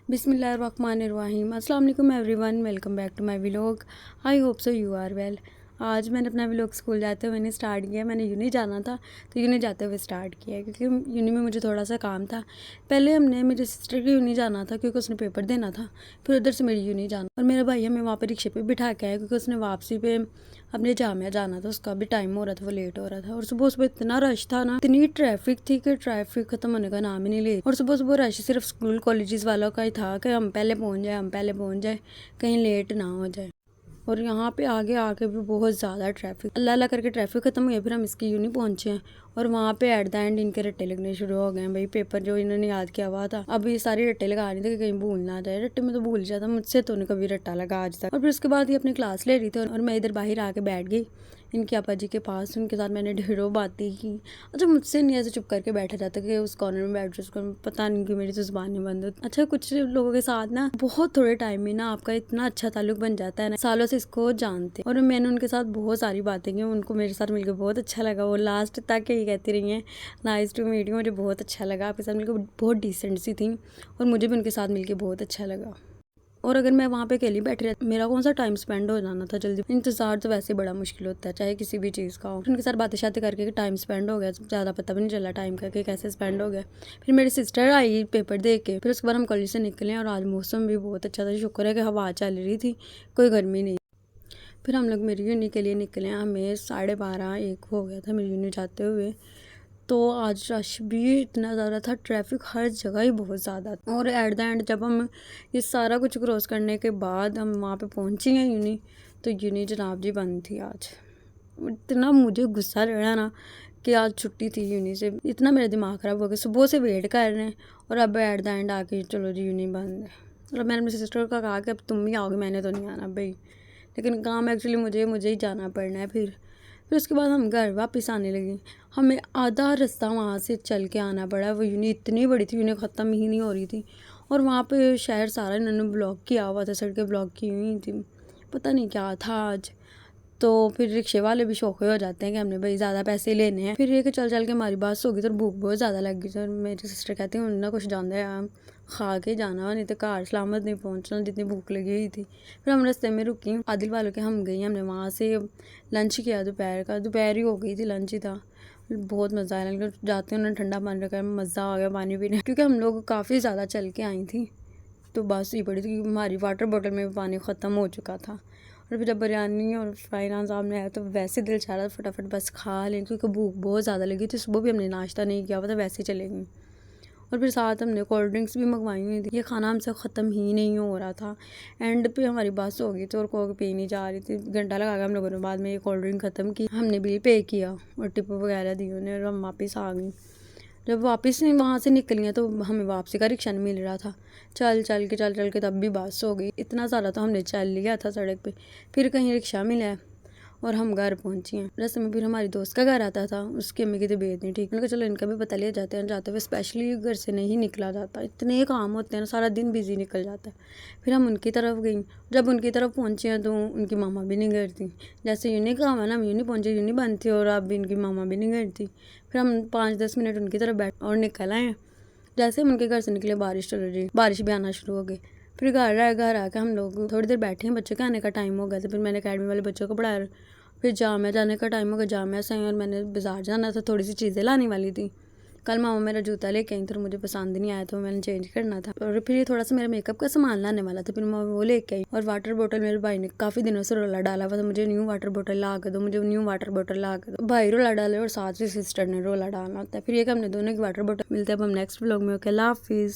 बिस्मिल्लाहिर्रहमानिर्रहीम। अस्सलाम वालेकुम everyone, welcome back to my vlog. I hope so you are well. आज मैंने अपना व्लॉग स्कूल जाते हुए मैंने स्टार्ट किया। मैंने यूनी जाना था तो यूनी जाते हुए स्टार्ट किया क्योंकि यूनी में मुझे थोड़ा सा काम था। पहले हमने मेरे सिस्टर की यूनी जाना था क्योंकि उसने पेपर देना था, फिर उधर से मेरी यूनी जाना और मेरा भाई हमें वहाँ पर रिक्शे पे बिठा के आया क्योंकि उसने वापसी पे अपने जामिया जाना था। उसका भी टाइम हो रहा था, वो लेट हो रहा था और सुबह सुबह इतना रश था ना, इतनी ट्रैफिक थी कि ट्रैफिक खत्म होने का नाम ही नहीं ले। और सुबह सुबह रश सिर्फ स्कूल कॉलेजेस वालों का ही था कि हम पहले पहुँच जाए कहीं लेट ना हो जाए। और यहाँ पे आगे आके भी बहुत ज़्यादा ट्रैफिक, अल्लाह अल्लाह करके ट्रैफिक खत्म हुई। फिर हम इसकी यूनी पहुँचे हैं और वहाँ पे एट द एंड इनके रट्टे लगने शुरू हो गए हैं। भाई पेपर जो इन्होंने याद किया हुआ था, अब ये सारी रट्टे लगा रही थी कि कहीं भूल ना जाए। रट्टे में तो भूल जाता, मुझसे तो नहीं कभी रट्टा लगा आज तक। और फिर उसके बाद ये अपनी क्लास ले रही थी और मैं इधर बाहर आके बैठ गई इनके आपा जी के पास। उनके साथ मैंने ढेरों बातें की। अच्छा, मुझसे नहीं ऐसे चुप करके बैठा जाता कि उस कॉर्नर में बैठ जाओ, पता नहीं कि मेरी तो जुबान नहीं बंद होती। अच्छा, कुछ लोगों के साथ ना बहुत थोड़े टाइम में ना आपका इतना अच्छा ताल्लुक बन जाता है ना, सालों से इसको जानते। और मैंने उनके साथ बहुत सारी बातें की, उनको मेरे साथ मिलकर बहुत अच्छा लगा। वो लास्ट तक यही कहती रही हैं, नाइस टू मीट यू। मुझे बहुत अच्छा लगा आपके साथ मिलकर, बहुत डिसेंट सी थी और मुझे भी उनके साथ मिलकर बहुत अच्छा लगा। और अगर मैं वहाँ पे अकेली बैठी रहती, मेरा कौन सा टाइम स्पेंड हो जाना था जल्दी। इंतज़ार तो वैसे बड़ा मुश्किल होता है, चाहे किसी भी चीज़ का हो। उनके साथ बातें शातें करके टाइम स्पेंड हो गया, ज़्यादा पता भी नहीं चला टाइम का कि कैसे स्पेंड हो गया। फिर मेरी सिस्टर आई पेपर दे के, फिर उसके बाद हम कॉलेज से निकले और आज मौसम भी बहुत अच्छा था। शुक्र है कि हवा चल रही थी, कोई गर्मी नहीं। फिर हम लोग मेरी यूनी के लिए निकले। हमें 12:30-1 हो गया था मेरी यूनी जाते हुए। तो आज रश भी इतना ज़्यादा था, ट्रैफिक हर जगह ही बहुत ज़्यादा था। और एट द एंड जब हम ये सारा कुछ क्रॉस करने के बाद हम वहाँ पे पहुँची हैं यूनी, तो यूनी जनाब जी बंद थी आज। इतना मुझे गुस्सा चढ़ा ना कि आज छुट्टी थी यूनी से, इतना मेरा दिमाग ख़राब हो गया। सुबह से वेट कर रहे हैं और अब एट द एंड आके चलो जी यूनी बंद है। और मैंने अपनी सिस्टर का कहा कि अब तुम ही आओगे, मैंने तो नहीं आना भाई, लेकिन काम एक्चुअली मुझे ही जाना पड़ना है। फिर उसके बाद हम घर वापस आने लगे। हमें आधा रास्ता वहाँ से चल के आना पड़ा। वो यूनी इतनी बड़ी थी, यूनी ख़त्म ही नहीं हो रही थी। और वहाँ पे शहर सारा इन्होंने ब्लॉक किया हुआ था, सड़कें ब्लॉक की हुई थी, पता नहीं क्या था आज। तो फिर रिक्शे वाले भी शौक हो जाते हैं कि हमने भाई ज़्यादा पैसे लेने हैं। फिर ये कि चल के हमारी बात होगी तो भूख बहुत ज़्यादा लग गई। तो मेरी सिस्टर कहती हैं उन्हें कुछ जानते हैं खा के जाना, नहीं तो घर सलामत नहीं पहुँचना, जितनी भूख लगी हुई थी। फिर हम रास्ते में रुकी, आदिल वालों के हम गई। हमने वहाँ से लंच किया दोपहर का, दोपहर ही हो गई थी, लंच ही था। बहुत मज़ा आया, लेकिन जाते हैं उन्होंने ठंडा पानी रखा, मज़ा आ गया पानी पीने, क्योंकि हम लोग काफ़ी ज़्यादा चल के आई थी तो बस ही पड़ी थी क्योंकि हमारी वाटर बोतल में भी पानी ख़त्म हो चुका था। और फिर जब बिरयानी और फ्राई नान सामने आया तो वैसे दिल चाह रहा था फटाफट बस खा लें, क्योंकि भूख बहुत ज़्यादा लगी थी। सुबह भी हमने नाश्ता नहीं किया हुआ था, वैसे ही चलेंगे। और फिर साथ हमने कोल्ड ड्रिंक्स भी मंगवाई हुई थी। ये खाना हमसे ख़त्म ही नहीं हो रहा था। एंड पे हमारी बस हो गई थी और कोक पी नहीं जा रही थी। घंटा लगा के हम लोगों ने बाद में ये कोल्ड ड्रिंक ख़त्म की। हमने बिल पे किया और टिप वगैरह दी उन्हें और हम वापस आ गई। जब वापस वहाँ से निकली हैं तो हमें वापसी का रिक्शा नहीं मिल रहा था। चल के तब भी बस हो गई। इतना सारा तो हमने चल लिया था सड़क पे, फिर कहीं रिक्शा मिला है और हम घर पहुँची हैं। रास्ते में फिर हमारी दोस्त का घर आता था, उसकी अम्मी की तबीयत नहीं ठीक। मैंने कहा चलो इनका भी पता लिया जाते हैं। जाते हुए स्पेशली घर से नहीं निकला जाता, इतने काम होते हैं ना, सारा दिन बिजी निकल जाता है। फिर हम उनकी तरफ गई। जब उनकी तरफ पहुँचे हैं तो उनकी मामा भी नहीं घर थी। जैसे यूनी काम है ना, हम यूनी पहुँचे, यूनी बंद थी और अब इनकी मामा भी नहीं घर थी। फिर हम 5-10 मिनट उनकी तरफ बैठ और निकल आए। जैसे हम उनके घर से निकले बारिश चल रही, बारिश भी आना शुरू हो गई। फिर घर आके हम लोग थोड़ी देर बैठे हैं, बच्चों के आने का टाइम हो गया था। फिर मैंने अकेडमी वाले बच्चों को पढ़ाया। फिर जामिया जाने का टाइम हो गया, जामिया से आई और मैंने बाज़ार जाना था, थोड़ी सी चीज़ें लाने वाली थी। कल मामा मेरा जूता लेके आई तो मुझे पसंद नहीं आया तो मैंने चेंज करना था। और फिर ये थोड़ा सा मेरा मेकअप का सामान लाने वाला था, फिर मैं वो लेके आई। और वाटर बोतल मेरे भाई ने काफ़ी दिनों से रोला डाला हुआ था, मुझे न्यू वाटर बोतल ला के दो, मुझे न्यू वाटर बोतल ला के दो। भाई रोला डाले और साथ ही सिस्टर ने रोला डालना होता है। फिर ये कि हमने दोनों की वाटर बोतल मिलते हैं। अब हम नेक्स्ट व्लॉग में। ओके, अल्लाह हाफिज़।